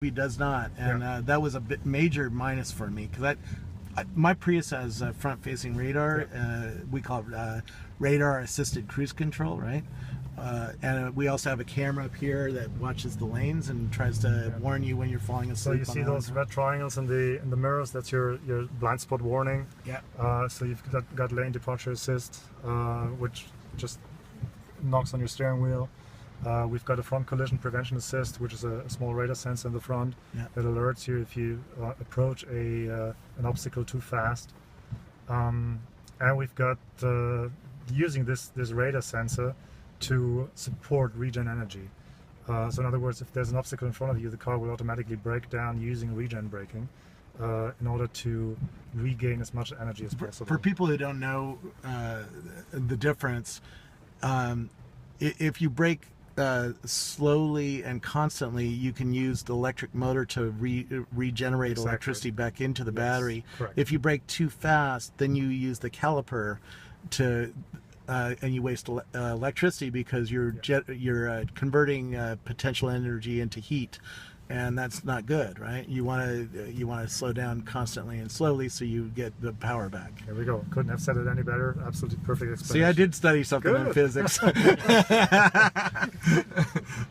He does not, and that was a major minus for me, because my Prius has front-facing radar. We call it radar-assisted cruise control, right? And we also have a camera up here that watches the lanes and tries to warn you when you're falling asleep. So you see those red triangles in the mirrors. That's your blind spot warning. Yeah. So you've got lane departure assist, which just knocks on your steering wheel. We've got a front collision prevention assist, which is a small radar sensor in the front that alerts you if you approach an obstacle too fast. And we've got using this radar sensor to support regen energy. So in other words, if there's an obstacle in front of you, the car will automatically brake down using regen braking in order to regain as much energy as possible. For people who don't know the difference, if you brake slowly and constantly, you can use the electric motor to regenerate electricity back into the battery. Correct. If you brake too fast, then you use the caliper to and you waste electricity, because you're converting potential energy into heat, and that's not good, right? You want to slow down constantly and slowly so you get the power back. There we go. Couldn't have said it any better. Absolutely perfect explanation. See, I did study something in physics. I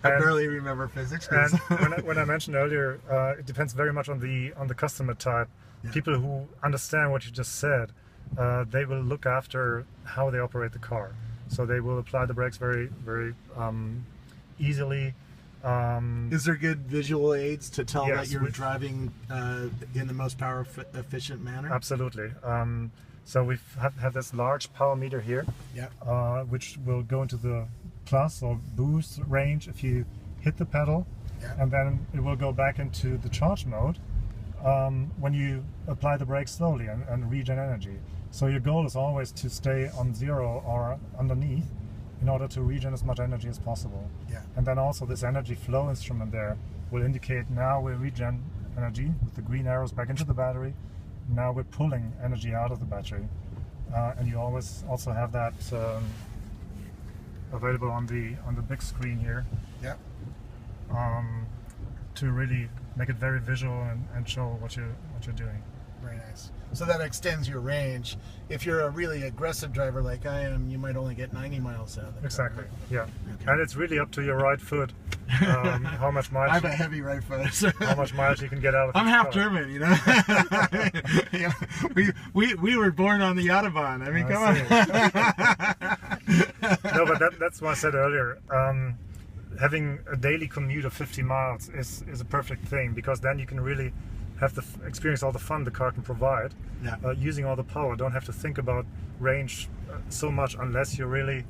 barely remember physics. And when I mentioned earlier, it depends very much on the customer type. Yeah. People who understand what you just said, they will look after how they operate the car. So they will apply the brakes very, very easily. Is there good visual aids to tell that you're we driving in the most power efficient manner? Absolutely. So we have this large power meter here, which will go into the plus or boost range if you hit the pedal, and then it will go back into the charge mode when you apply the brakes slowly and regen energy. So your goal is always to stay on 0 or underneath in order to regen as much energy as possible. Yeah. And then also this energy flow instrument there will indicate now we're regen energy with the green arrows back into the battery. Now we're pulling energy out of the battery. And you always also have that available on the big screen here. Yeah. To really make it very visual and show what you're doing. Very nice. So that extends your range. If you're a really aggressive driver like I am, you might only get 90 miles out of it. Exactly. Yeah. Okay. And it's really up to your right foot how much mileage. I have a heavy right foot. So how much mileage you can get out of. I'm half German, you know. we were born on the Autobahn. I mean, come on. No, but that's what I said earlier. Having a daily commute of 50 miles is a perfect thing, because then you can really have experience all the fun the car can provide, using all the power. Don't have to think about range so much unless you're really